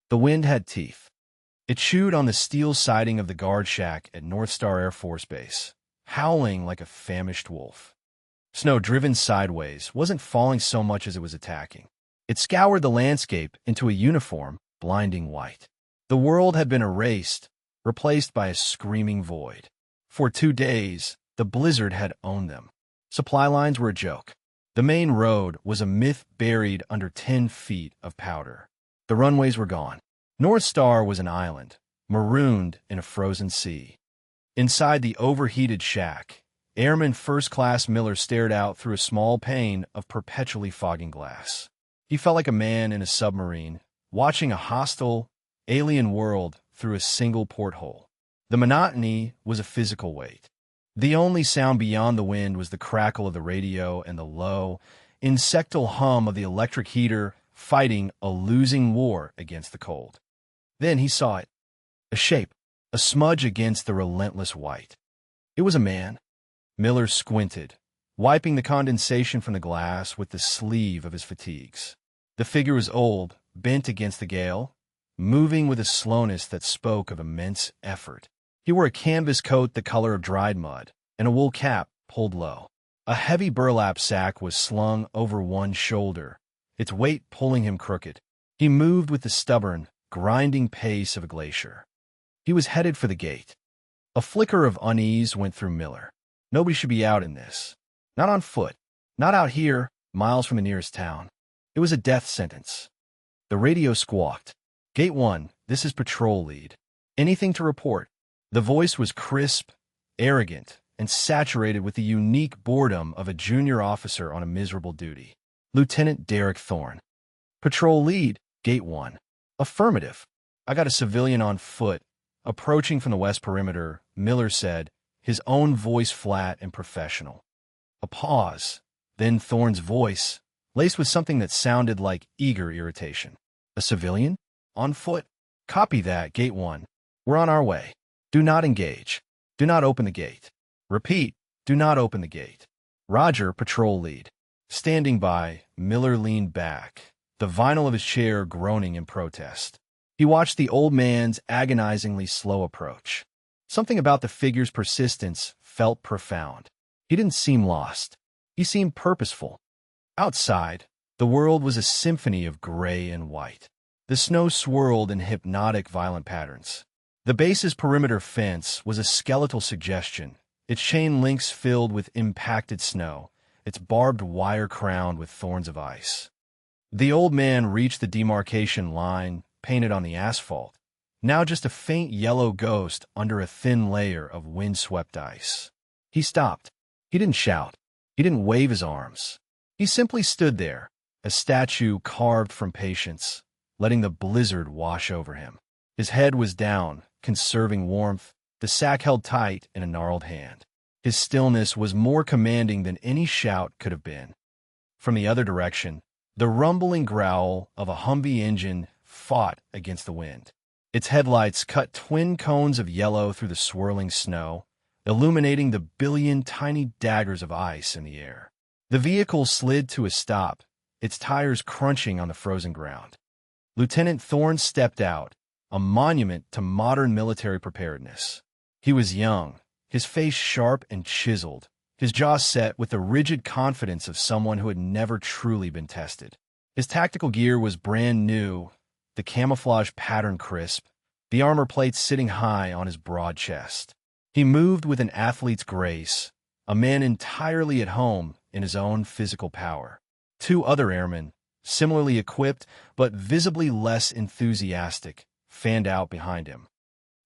The wind had teeth. It chewed on the steel siding of the guard shack at North Star Air Force Base, howling like a famished wolf. Snow driven sideways wasn't falling so much as it was attacking. It scoured the landscape into a uniform, blinding white. The world had been erased, replaced by a screaming void. For 2 days, the blizzard had owned them. Supply lines were a joke. The main road was a myth buried under 10 feet of powder. The runways were gone. North Star was an island, marooned in a frozen sea. Inside the overheated shack, Airman First Class Miller stared out through a small pane of perpetually fogging glass. He felt like a man in a submarine, watching a hostile, alien world through a single porthole. The monotony was a physical weight. The only sound beyond the wind was the crackle of the radio and the low, insectal hum of the electric heater fighting a losing war against the cold. Then he saw it. A shape, a smudge against the relentless white. It was a man. Miller squinted, wiping the condensation from the glass with the sleeve of his fatigues. The figure was old, bent against the gale, moving with a slowness that spoke of immense effort. He wore a canvas coat the color of dried mud, and a wool cap pulled low. A heavy burlap sack was slung over one shoulder, its weight pulling him crooked. He moved with the stubborn, grinding pace of a glacier. He was headed for the gate. A flicker of unease went through Miller. Nobody should be out in this. Not on foot. Not out here, miles from the nearest town. It was a death sentence. The radio squawked. Gate 1, this is patrol lead. Anything to report? The voice was crisp, arrogant, and saturated with the unique boredom of a junior officer on a miserable duty. Lieutenant Derek Thorne. Patrol lead, Gate 1. Affirmative. I got a civilian on foot, approaching from the west perimeter, Miller said, his own voice flat and professional. A pause, then Thorne's voice, laced with something that sounded like eager irritation. A civilian? On foot? Copy that, Gate 1. We're on our way. Do not engage. Do not open the gate. Repeat, do not open the gate. Roger, patrol lead. Standing by, Miller leaned back, the vinyl of his chair groaning in protest. He watched the old man's agonizingly slow approach. Something about the figure's persistence felt profound. He didn't seem lost. He seemed purposeful. Outside, the world was a symphony of gray and white. The snow swirled in hypnotic, violent patterns. The base's perimeter fence was a skeletal suggestion, its chain links filled with impacted snow, its barbed wire crowned with thorns of ice. The old man reached the demarcation line, painted on the asphalt, now just a faint yellow ghost under a thin layer of wind-swept ice. He stopped. He didn't shout. He didn't wave his arms. He simply stood there, a statue carved from patience, letting the blizzard wash over him. His head was down, conserving warmth, the sack held tight in a gnarled hand. His stillness was more commanding than any shout could have been. From the other direction, the rumbling growl of a Humvee engine fought against the wind. Its headlights cut twin cones of yellow through the swirling snow, illuminating the billion tiny daggers of ice in the air. The vehicle slid to a stop, its tires crunching on the frozen ground. Lieutenant Thorne stepped out, a monument to modern military preparedness. He was young, his face sharp and chiseled, his jaw set with the rigid confidence of someone who had never truly been tested. His tactical gear was brand new, the camouflage pattern crisp, the armor plates sitting high on his broad chest. He moved with an athlete's grace, a man entirely at home in his own physical power. 2 other airmen, similarly equipped but visibly less enthusiastic, fanned out behind him.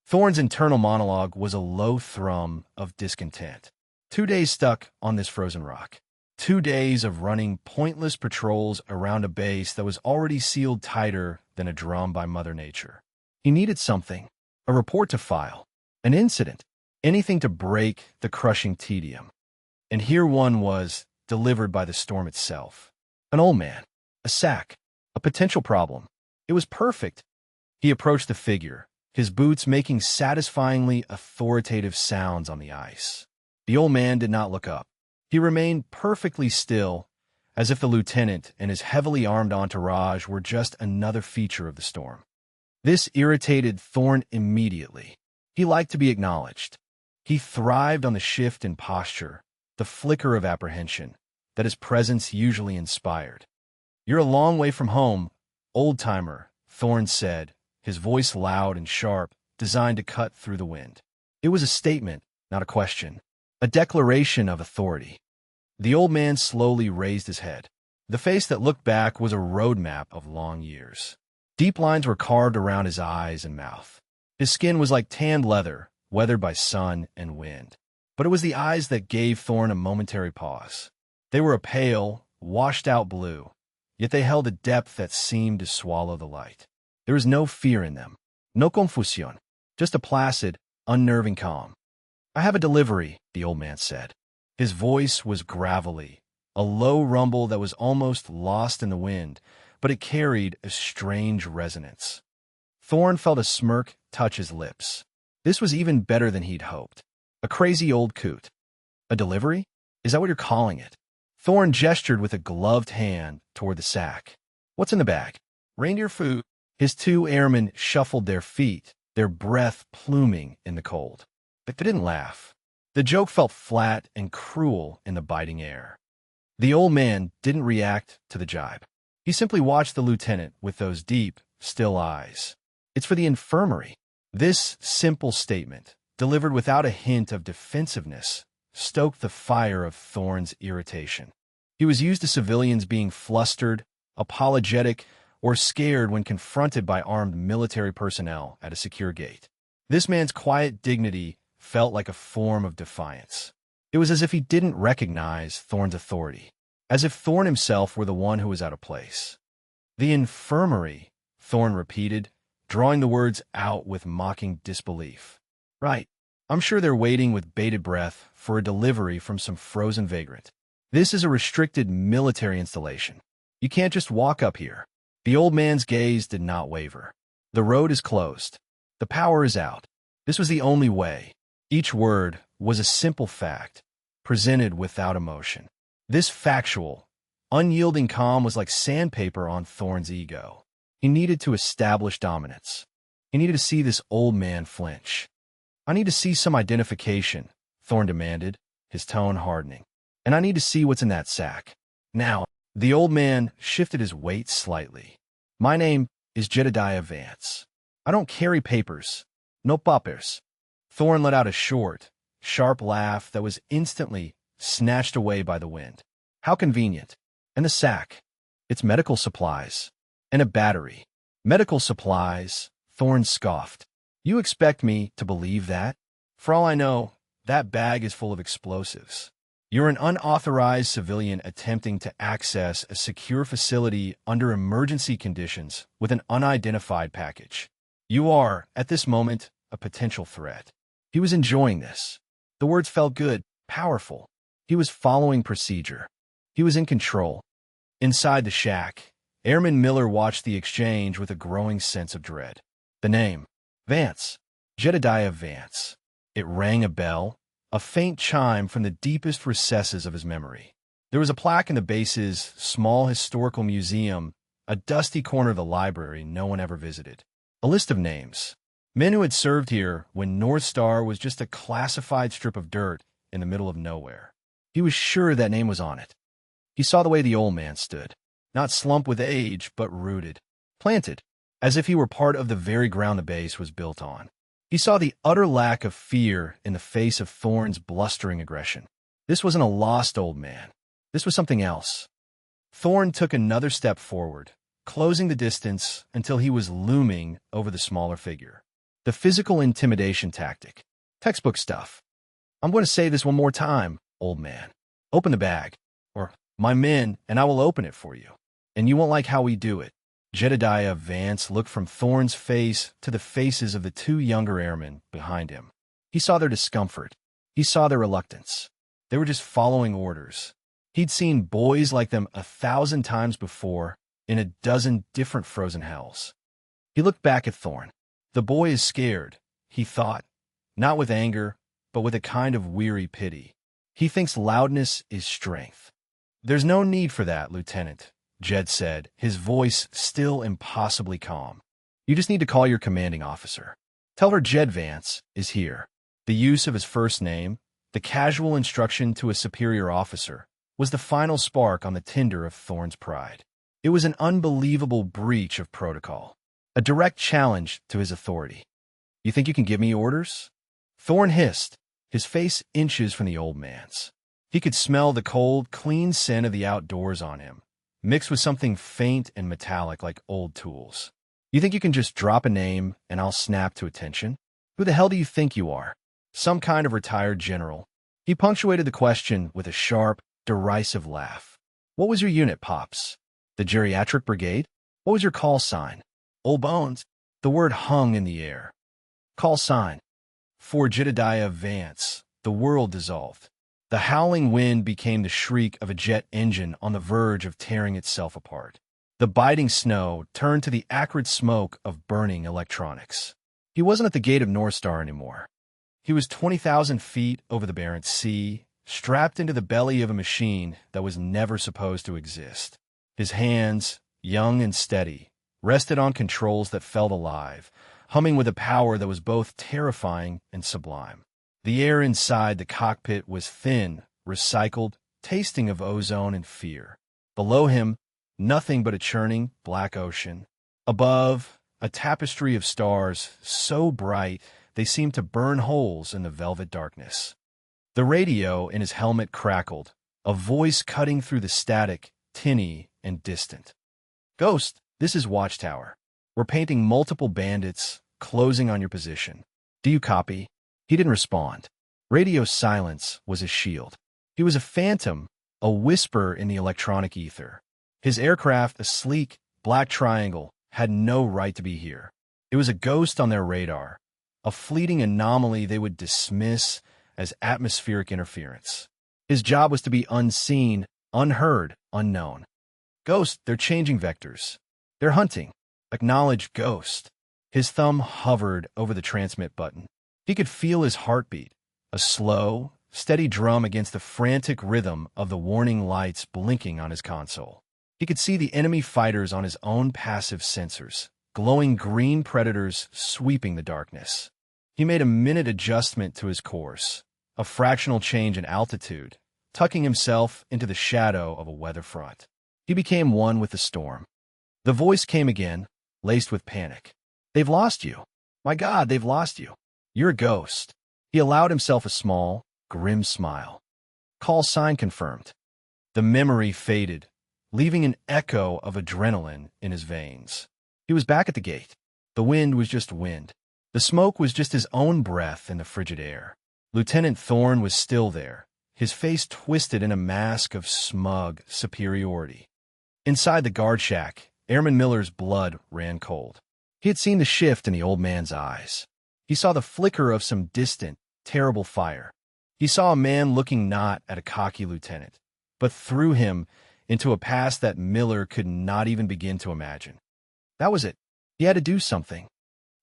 Thorne's internal monologue was a low thrum of discontent. 2 days stuck on this frozen rock. 2 days of running pointless patrols around a base that was already sealed tighter than a drum by Mother Nature. He needed something, a report to file, an incident, anything to break the crushing tedium. And here one was, delivered by the storm itself. An old man, a sack, a potential problem. It was perfect. He approached the figure, his boots making satisfyingly authoritative sounds on the ice. The old man did not look up. He remained perfectly still, as if the lieutenant and his heavily armed entourage were just another feature of the storm. This irritated Thorn immediately. He liked to be acknowledged. He thrived on the shift in posture, the flicker of apprehension that his presence usually inspired. "You're a long way from home, old-timer," Thorn said, his voice loud and sharp, designed to cut through the wind. It was a statement, not a question, a declaration of authority. The old man slowly raised his head. The face that looked back was a roadmap of long years. Deep lines were carved around his eyes and mouth. His skin was like tanned leather, weathered by sun and wind. But it was the eyes that gave Thorn a momentary pause. They were a pale, washed-out blue, yet they held a depth that seemed to swallow the light. There was no fear in them, no confusión, just a placid, unnerving calm. "I have a delivery," the old man said. His voice was gravelly, a low rumble that was almost lost in the wind, but it carried a strange resonance. Thorn felt a smirk touch his lips. This was even better than he'd hoped. A crazy old coot. "A delivery? Is that what you're calling it?" Thorn gestured with a gloved hand toward the sack. "What's in the bag?" "Reindeer food." His two airmen shuffled their feet, their breath pluming in the cold. But they didn't laugh. The joke felt flat and cruel in the biting air. The old man didn't react to the jibe. He simply watched the lieutenant with those deep, still eyes. "It's for the infirmary." This simple statement, delivered without a hint of defensiveness, stoked the fire of Thorn's irritation. He was used to civilians being flustered, apologetic, or scared when confronted by armed military personnel at a secure gate. This man's quiet dignity felt like a form of defiance. It was as if he didn't recognize Thorn's authority, as if Thorn himself were the one who was out of place. "The infirmary," Thorn repeated, drawing the words out with mocking disbelief. "Right. I'm sure they're waiting with bated breath for a delivery from some frozen vagrant. This is a restricted military installation. You can't just walk up here." The old man's gaze did not waver. "The road is closed. The power is out." This was the only way. Each word was a simple fact, presented without emotion. This factual, unyielding calm was like sandpaper on Thorn's ego. He needed to establish dominance. He needed to see this old man flinch. "I need to see some identification," Thorn demanded, his tone hardening. "And I need to see what's in that sack. Now." The old man shifted his weight slightly. "My name is Jedediah Vance. I don't carry papers. No papers." Thorn let out a short, sharp laugh that was instantly snatched away by the wind. "How convenient. And the sack. It's medical supplies. And a battery." "Medical supplies?" Thorn scoffed. "You expect me to believe that? For all I know, that bag is full of explosives. You're an unauthorized civilian attempting to access a secure facility under emergency conditions with an unidentified package. You are, at this moment, a potential threat." He was enjoying this. The words felt good, powerful. He was following procedure. He was in control. Inside the shack, Airman Miller watched the exchange with a growing sense of dread. The name, Vance, Jedediah Vance. It rang a bell, a faint chime from the deepest recesses of his memory. There was a plaque in the base's small historical museum, a dusty corner of the library no one ever visited. A list of names. Men who had served here when North Star was just a classified strip of dirt in the middle of nowhere. He was sure that name was on it. He saw the way the old man stood, not slumped with age, but rooted, planted, as if he were part of the very ground the base was built on. He saw the utter lack of fear in the face of Thorn's blustering aggression. This wasn't a lost old man. This was something else. Thorn took another step forward, closing the distance until he was looming over the smaller figure. The physical intimidation tactic. Textbook stuff. "I'm going to say this one more time, old man. Open the bag, or my men, and I will open it for you. And you won't like how we do it." Jedediah Vance looked from Thorn's face to the faces of the two younger airmen behind him. He saw their discomfort. He saw their reluctance. They were just following orders. He'd seen boys like them 1,000 times before in a dozen different frozen hells. He looked back at Thorn. The boy is scared, he thought, not with anger, but with a kind of weary pity. He thinks loudness is strength. "There's no need for that, Lieutenant," Jed said, his voice still impossibly calm. You just need to call your commanding officer. Tell her Jed Vance is here." The use of his first name, the casual instruction to a superior officer, was the final spark on the tinder of Thorne's pride. It was an unbelievable breach of protocol, a direct challenge to his authority. "You think you can give me orders?" Thorne hissed, his face inches from the old man's. He could smell the cold, clean scent of the outdoors on him, mixed with something faint and metallic like old tools. "You think you can just drop a name and I'll snap to attention? Who the hell do you think you are? Some kind of retired general?" He punctuated the question with a sharp, derisive laugh. "What was your unit, Pops? The geriatric brigade? What was your call sign?" "Old Bones." The word hung in the air. "Call sign." For Jedediah Vance, the world dissolved. The howling wind became the shriek of a jet engine on the verge of tearing itself apart. The biting snow turned to the acrid smoke of burning electronics. He wasn't at the gate of North Star anymore. He was 20,000 feet over the Barents Sea, strapped into the belly of a machine that was never supposed to exist. His hands, young and steady, rested on controls that felt alive, humming with a power that was both terrifying and sublime. The air inside the cockpit was thin, recycled, tasting of ozone and fear. Below him, nothing but a churning, black ocean. Above, a tapestry of stars so bright they seemed to burn holes in the velvet darkness. The radio in his helmet crackled, a voice cutting through the static, tinny and distant. "Ghost, this is Watchtower. We're painting multiple bandits, closing on your position. Do you copy?" He didn't respond. Radio silence was his shield. He was a phantom, a whisper in the electronic ether. His aircraft, a sleek, black triangle, had no right to be here. It was a ghost on their radar, a fleeting anomaly they would dismiss as atmospheric interference. His job was to be unseen, unheard, unknown. "Ghost, they're changing vectors. They're hunting. Acknowledge Ghost." His thumb hovered over the transmit button. He could feel his heartbeat, a slow, steady drum against the frantic rhythm of the warning lights blinking on his console. He could see the enemy fighters on his own passive sensors, glowing green predators sweeping the darkness. He made a minute adjustment to his course, a fractional change in altitude, tucking himself into the shadow of a weather front. He became one with the storm. The voice came again, laced with panic. "They've lost you. My God, they've lost you. You're a ghost." He allowed himself a small, grim smile. "Call sign confirmed." The memory faded, leaving an echo of adrenaline in his veins. He was back at the gate. The wind was just wind. The smoke was just his own breath in the frigid air. Lieutenant Thorne was still there, his face twisted in a mask of smug superiority. Inside the guard shack, Airman Miller's blood ran cold. He had seen the shift in the old man's eyes. He saw the flicker of some distant, terrible fire. He saw a man looking not at a cocky lieutenant, but through him into a past that Miller could not even begin to imagine. That was it. He had to do something.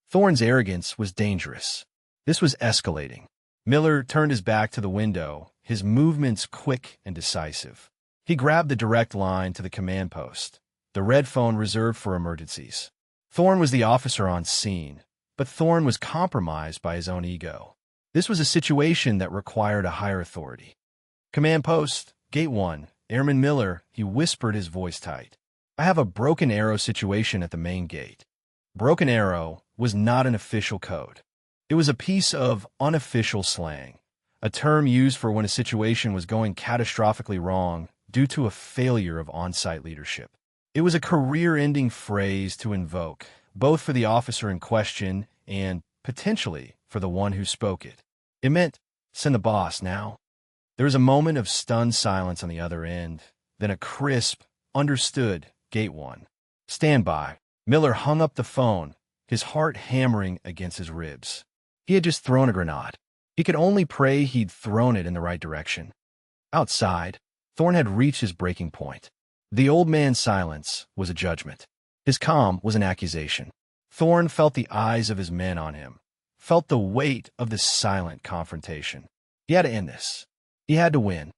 Thorne's arrogance was dangerous. This was escalating. Miller turned his back to the window, his movements quick and decisive. He grabbed the direct line to the command post, the red phone reserved for emergencies. Thorne was the officer on scene, but Thorne was compromised by his own ego. This was a situation that required a higher authority. "Command post, Gate 1, Airman Miller," he whispered, his voice tight. "I have a broken arrow situation at the main gate." Broken arrow was not an official code. It was a piece of unofficial slang, a term used for when a situation was going catastrophically wrong due to a failure of on-site leadership. It was a career-ending phrase to invoke, both for the officer in question and, potentially, for the one who spoke it. It meant, "Send the boss now." There was a moment of stunned silence on the other end, then a crisp, "Understood, Gate 1. Stand by." Miller hung up the phone, his heart hammering against his ribs. He had just thrown a grenade. He could only pray he'd thrown it in the right direction. Outside, Thorne had reached his breaking point. The old man's silence was a judgment. His calm was an accusation. Thorne felt the eyes of his men on him, felt the weight of this silent confrontation. He had to end this. He had to win.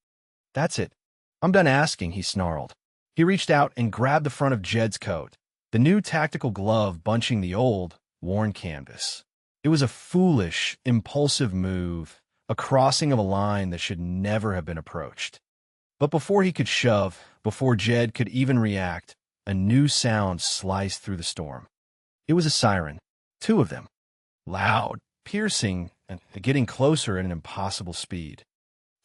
"That's it. I'm done asking," he snarled. He reached out and grabbed the front of Jed's coat. the new tactical glove bunching the old, worn canvas. It was a foolish, impulsive move, a crossing of a line that should never have been approached. But before he could shove, before Jed could even react, a new sound sliced through the storm. It was a siren, 2 of them, loud, piercing, and getting closer at an impossible speed.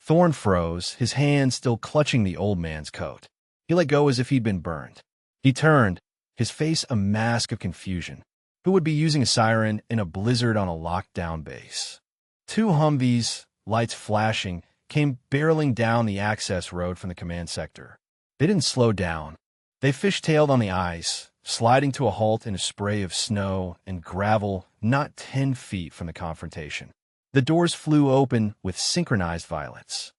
Thorn froze, his hand still clutching the old man's coat. He let go as if he'd been burned. He turned, his face a mask of confusion. Who would be using a siren in a blizzard on a locked-down base? 2 Humvees, lights flashing, came barreling down the access road from the command sector. They didn't slow down. They fishtailed on the ice, sliding to a halt in a spray of snow and gravel not 10 feet from the confrontation. The doors flew open with synchronized violence.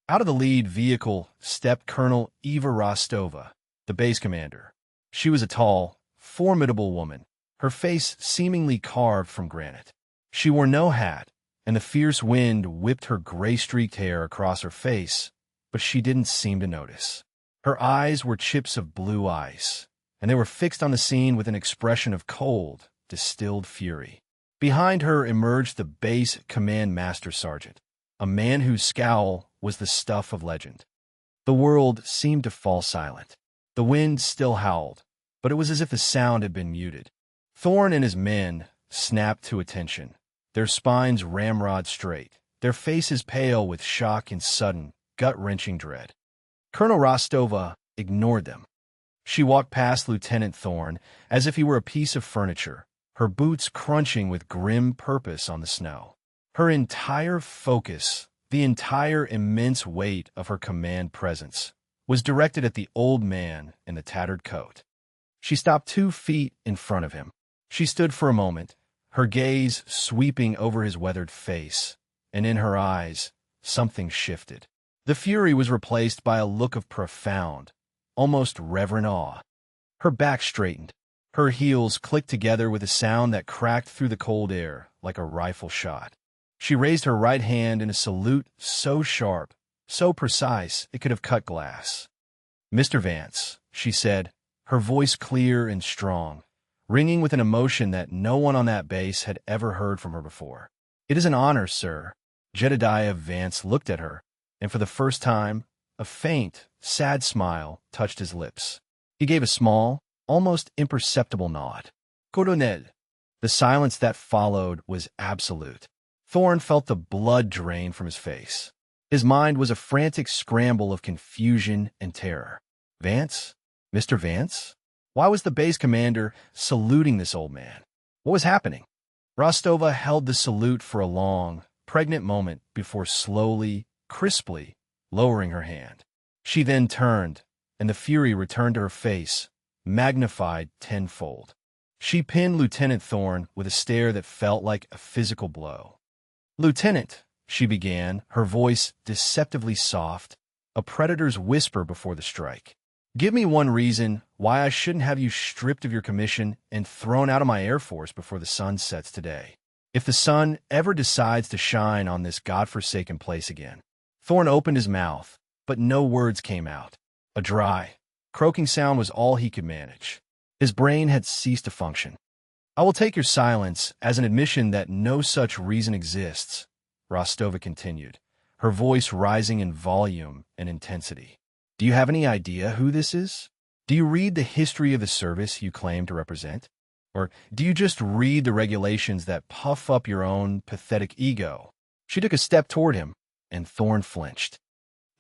Out of the lead vehicle stepped Colonel Eva Rostova, the base commander. She was a tall, formidable woman, her face seemingly carved from granite. She wore no hat, and the fierce wind whipped her gray-streaked hair across her face, but she didn't seem to notice. Her eyes were chips of blue ice, and they were fixed on the scene with an expression of cold, distilled fury. Behind her emerged the base command master sergeant, a man whose scowl was the stuff of legend. The world seemed to fall silent. The wind still howled, but it was as if the sound had been muted. Thorn and his men snapped to attention, their spines ramrod straight, their faces pale with shock and sudden, gut-wrenching dread. Colonel Rostova ignored them. She walked past Lieutenant Thorn as if he were a piece of furniture, her boots crunching with grim purpose on the snow. Her entire focus, the entire immense weight of her command presence, was directed at the old man in the tattered coat. She stopped 2 feet in front of him. She stood for a moment, her gaze sweeping over his weathered face, and in her eyes, something shifted. The fury was replaced by a look of profound, almost reverent awe. Her back straightened. Her heels clicked together with a sound that cracked through the cold air like a rifle shot. She raised her right hand in a salute so sharp, so precise, it could have cut glass. "Mr. Vance," she said, her voice clear and strong, ringing with an emotion that no one on that base had ever heard from her before. "It is an honor, sir." Jedediah Vance looked at her, and for the first time, a faint, sad smile touched his lips. He gave a small, almost imperceptible nod. "Colonel." The silence that followed was absolute. Thorn felt the blood drain from his face. His mind was a frantic scramble of confusion and terror. Vance? Mr. Vance? Why was the base commander saluting this old man? What was happening? Rostova held the salute for a long, pregnant moment before slowly, crisply, lowering her hand. She then turned, and the fury returned to her face, magnified tenfold. She pinned Lieutenant Thorn with a stare that felt like a physical blow. "Lieutenant," she began, her voice deceptively soft, a predator's whisper before the strike. "Give me one reason why I shouldn't have you stripped of your commission and thrown out of my Air Force before the sun sets today. If the sun ever decides to shine on this godforsaken place again." Thorn opened his mouth, but no words came out. A dry, croaking sound was all he could manage. His brain had ceased to function. "I will take your silence as an admission that no such reason exists," Rostova continued, her voice rising in volume and intensity. "Do you have any idea who this is? Do you read the history of the service you claim to represent? Or do you just read the regulations that puff up your own pathetic ego?" She took a step toward him, and Thorn flinched.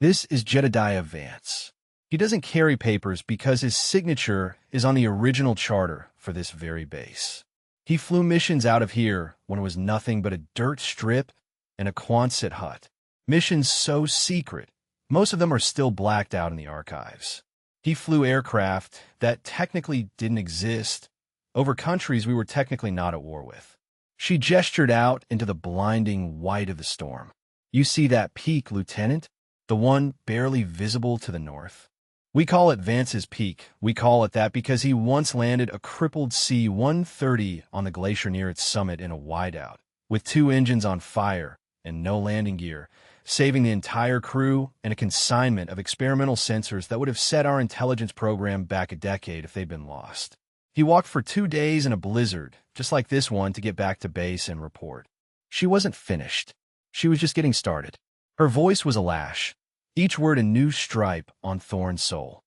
"This is Jedediah Vance. He doesn't carry papers because his signature is on the original charter for this very base. He flew missions out of here when it was nothing but a dirt strip and a Quonset hut. Missions so secret, most of them are still blacked out in the archives. He flew aircraft that technically didn't exist over countries we were technically not at war with." She gestured out into the blinding white of the storm. "You see that peak, Lieutenant? The one barely visible to the north? We call it Vance's Peak. We call it that because he once landed a crippled C-130 on the glacier near its summit in a wideout, with 2 engines on fire and no landing gear, saving the entire crew and a consignment of experimental sensors that would have set our intelligence program back a decade if they'd been lost. He walked for 2 days in a blizzard, just like this one, to get back to base and report. She wasn't finished. She was just getting started. Her voice was a lash, each word a new stripe on Thorne's soul.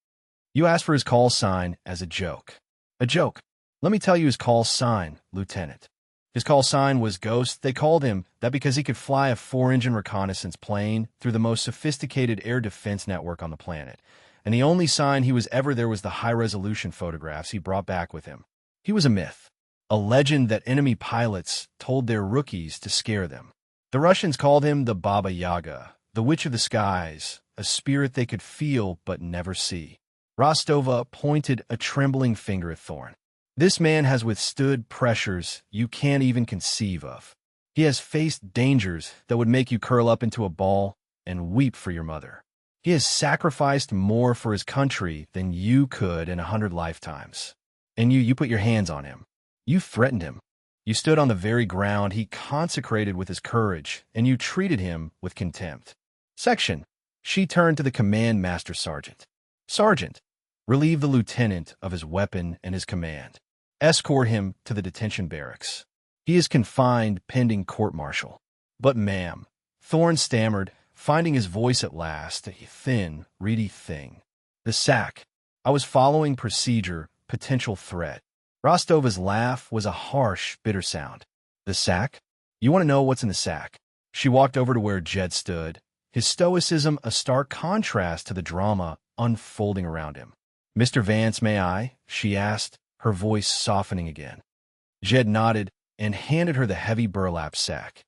You asked for his call sign as a joke. A joke. Let me tell you his call sign, Lieutenant. His call sign was Ghost. They called him that because he could fly a 4-engine reconnaissance plane through the most sophisticated air defense network on the planet. And the only sign he was ever there was the high-resolution photographs he brought back with him. He was a myth, a legend that enemy pilots told their rookies to scare them. The Russians called him the Baba Yaga, the Witch of the Skies, a spirit they could feel but never see. Rostova pointed a trembling finger at Thorne. This man has withstood pressures you can't even conceive of. He has faced dangers that would make you curl up into a ball and weep for your mother. He has sacrificed more for his country than you could in 100 lifetimes. And you put your hands on him. You threatened him. You stood on the very ground he consecrated with his courage, and you treated him with contempt. Section. She turned to the command master sergeant. Sergeant, relieve the lieutenant of his weapon and his command. Escort him to the detention barracks. He is confined pending court-martial. But ma'am, Thorne stammered, finding his voice at last, a thin, reedy thing. The sack. I was following procedure, potential threat. Rostova's laugh was a harsh, bitter sound. The sack? You want to know what's in the sack? She walked over to where Jed stood, his stoicism a stark contrast to the drama unfolding around him. Mr. Vance, may I? She asked, her voice softening again. Jed nodded and handed her the heavy burlap sack.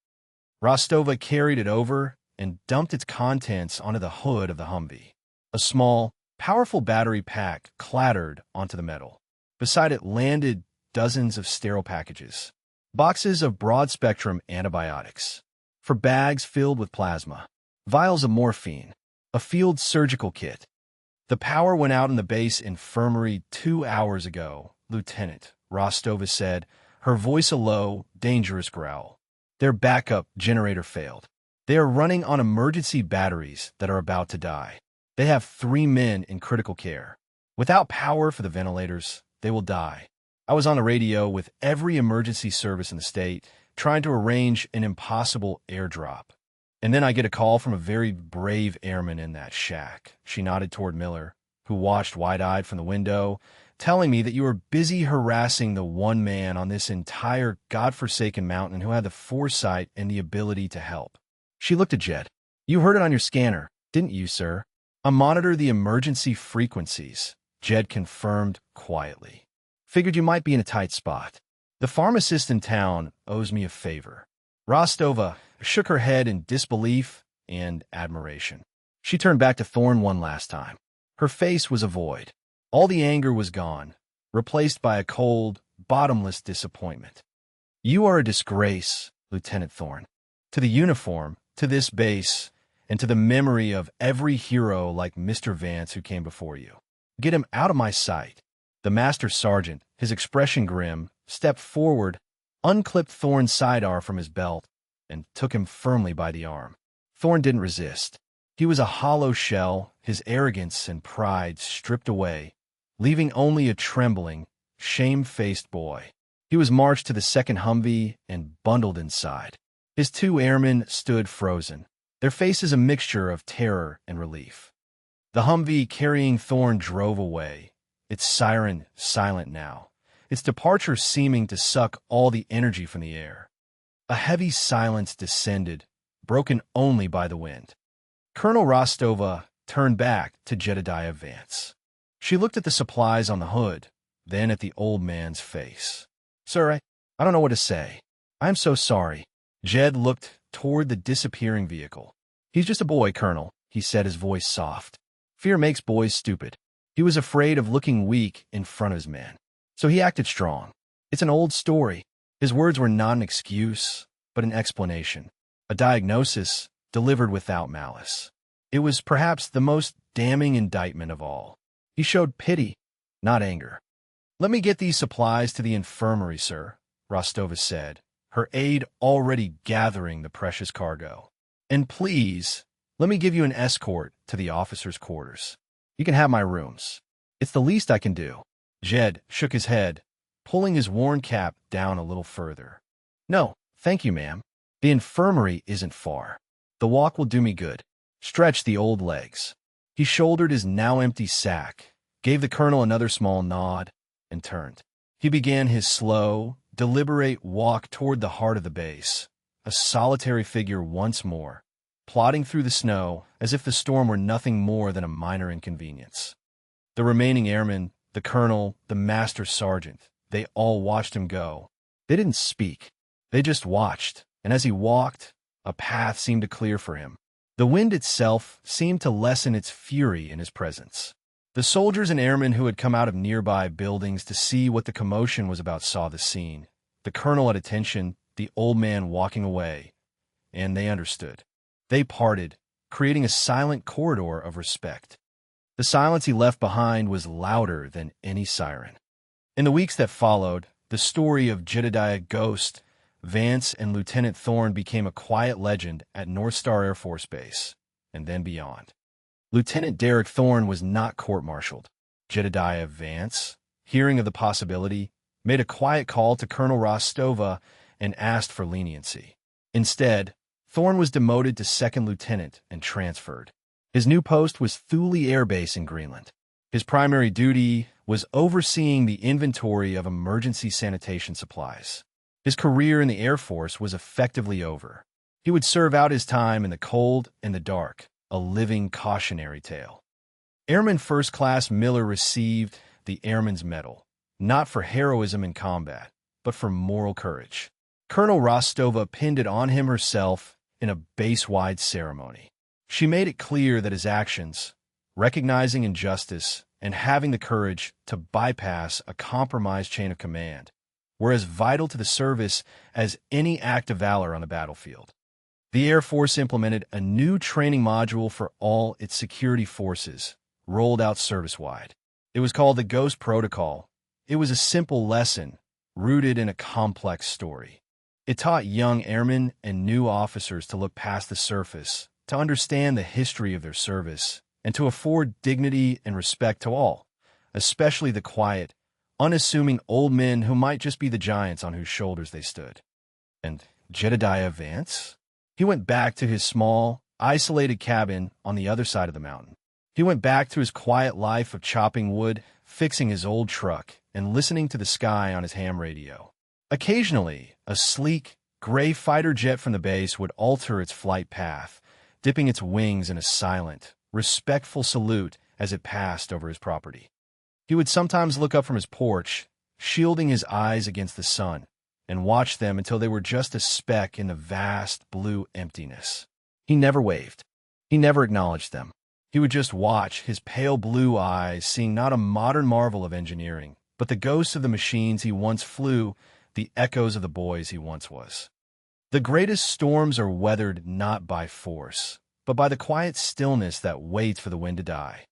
Rostova carried it over and dumped its contents onto the hood of the Humvee. A small, powerful battery pack clattered onto the metal. Beside it landed dozens of sterile packages, boxes of broad-spectrum antibiotics, for bags filled with plasma, vials of morphine, a field surgical kit. The power went out in the base infirmary 2 hours ago, Lieutenant, Rostova said, her voice a low, dangerous growl. Their backup generator failed. They are running on emergency batteries that are about to die. They have 3 men in critical care. Without power for the ventilators, they will die. I was on the radio with every emergency service in the state, trying to arrange an impossible airdrop. And then I get a call from a very brave airman in that shack. She nodded toward Miller, who watched wide-eyed from the window, telling me that you were busy harassing the one man on this entire godforsaken mountain who had the foresight and the ability to help. She looked at Jed. You heard it on your scanner, didn't you, sir? I monitor the emergency frequencies, Jed confirmed quietly. Figured you might be in a tight spot. The pharmacist in town owes me a favor. Rostova shook her head in disbelief and admiration. She turned back to Thorne one last time. Her face was a void. All the anger was gone, replaced by a cold, bottomless disappointment. You are a disgrace, Lieutenant Thorne. To the uniform, to this base, and to the memory of every hero like Mr. Vance who came before you. Get him out of my sight. The master sergeant, his expression grim, stepped forward, unclipped Thorne's sidearm from his belt, and took him firmly by the arm. Thorne didn't resist. He was a hollow shell, his arrogance and pride stripped away, leaving only a trembling, shame-faced boy. He was marched to the second Humvee and bundled inside. His 2 airmen stood frozen, their faces a mixture of terror and relief. The Humvee carrying Thorne drove away, its siren silent now, its departure seeming to suck all the energy from the air. A heavy silence descended, broken only by the wind. Colonel Rostova turned back to Jedediah Vance. She looked at the supplies on the hood, then at the old man's face. Sir, I don't know what to say. I'm so sorry. Jed looked toward the disappearing vehicle. He's just a boy, Colonel, he said, his voice soft. Fear makes boys stupid. He was afraid of looking weak in front of his men, so he acted strong. It's an old story. His words were not an excuse, but an explanation, a diagnosis delivered without malice. It was perhaps the most damning indictment of all. He showed pity, not anger. Let me get these supplies to the infirmary, sir, Rostova said, her aide already gathering the precious cargo. And please, let me give you an escort to the officers' quarters. You can have my rooms. It's the least I can do. Jed shook his head, pulling his worn cap down a little further. "No, thank you, ma'am. The infirmary isn't far. The walk will do me good." Stretched the old legs. He shouldered his now empty sack, gave the colonel another small nod, and turned. He began his slow, deliberate walk toward the heart of the base, a solitary figure once more, plodding through the snow as if the storm were nothing more than a minor inconvenience. The remaining airmen, the colonel, the master sergeant, they all watched him go. They didn't speak. They just watched, and as he walked, a path seemed to clear for him. The wind itself seemed to lessen its fury in his presence. The soldiers and airmen who had come out of nearby buildings to see what the commotion was about saw the scene. The colonel at attention, the old man walking away, and they understood. They parted, creating a silent corridor of respect. The silence he left behind was louder than any siren. In the weeks that followed, the story of Jedediah Ghost, Vance, and Lieutenant Thorne became a quiet legend at North Star Air Force Base, and then beyond. Lieutenant Derek Thorne was not court-martialed. Jedediah Vance, hearing of the possibility, made a quiet call to Colonel Rostova and asked for leniency. Instead, Thorne was demoted to second lieutenant and transferred. His new post was Thule Air Base in Greenland. His primary duty was overseeing the inventory of emergency sanitation supplies. His career in the Air Force was effectively over. He would serve out his time in the cold and the dark, a living cautionary tale. Airman First Class Miller received the Airman's Medal, not for heroism in combat, but for moral courage. Colonel Rostova pinned it on him herself in a base-wide ceremony. She made it clear that his actions, recognizing injustice and having the courage to bypass a compromised chain of command, were as vital to the service as any act of valor on the battlefield. The Air Force implemented a new training module for all its security forces, rolled out service-wide. It was called the Ghost Protocol. It was a simple lesson, rooted in a complex story. It taught young airmen and new officers to look past the surface, to understand the history of their service, and to afford dignity and respect to all, especially the quiet, unassuming old men who might just be the giants on whose shoulders they stood. And Jedediah Vance? He went back to his small, isolated cabin on the other side of the mountain. He went back to his quiet life of chopping wood, fixing his old truck, and listening to the sky on his ham radio. Occasionally, a sleek, gray fighter jet from the base would alter its flight path, dipping its wings in a silent, respectful salute as it passed over his property. He would sometimes look up from his porch, shielding his eyes against the sun, and watch them until they were just a speck in the vast blue emptiness. He never waved. He never acknowledged them. He would just watch, his pale blue eyes seeing not a modern marvel of engineering, but the ghosts of the machines he once flew, the echoes of the boys he once was. The greatest storms are weathered not by force, but by the quiet stillness that waits for the wind to die.